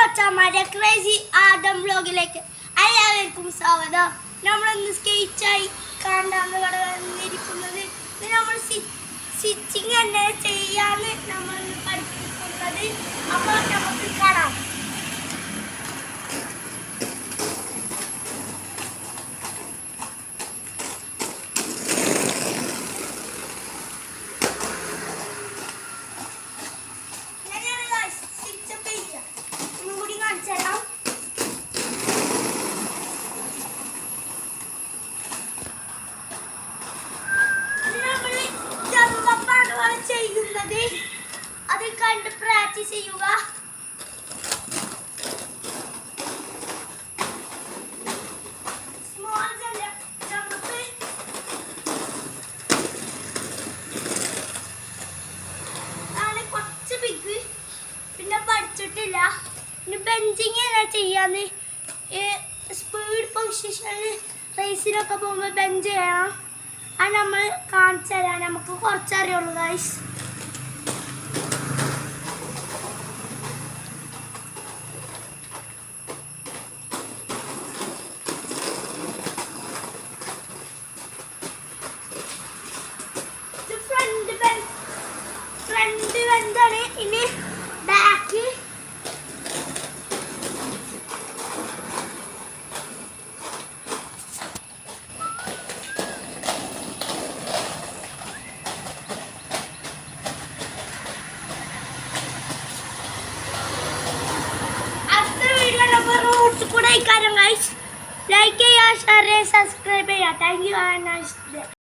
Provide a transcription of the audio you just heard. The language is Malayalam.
മച്ചന്മാരെ ക്രേസി ആദം വ്ലോഗിലേക്ക് എല്ലാവർക്കും സ്വാഗതം. നമ്മളൊന്ന് സ്കെച്ചായി കണ്ടാന്ന് വന്നിരിക്കുന്നത്. നമ്മൾ സ്റ്റിച്ചിങ് എങ്ങനെ ചെയ്യാന്ന് നമ്മൾ പഠിപ്പിക്കുന്നത്. അപ്പോൾ നമുക്ക് കാണാം. ചെയ്യുന്നത് അത് കണ്ട് പ്രാക്ടീസ് ചെയ്യുക. സ്മോൾ ജമ്പ് ആണ് കുറച്ച് ബിഗ്. പിന്നെ പഠിച്ചിട്ടില്ല. പിന്നെ ബെഞ്ചിങ് എങ്ങനെ ചെയ്യാന്ന് സ്പീഡ് പൊസിഷനിൽ റേസിനൊക്കെ പോകുമ്പോൾ ബെഞ്ച് ചെയ്യണം. അത് നമ്മൾ കാണിച്ചു തരാം. നമുക്ക് കുറച്ചറിയുള്ളൂ ഗൈസ്. ഫ്രണ്ട് ബെഞ്ചാണ്. ഇനി ബാക്ക് കൂടെ ഇക്കാര്യം ഗൈസ്. ലൈക്ക് ചെയ്യുക, ഷെയർ ചെയ്യുക, സബ്സ്ക്രൈബ് ചെയ്യുക. Thank you.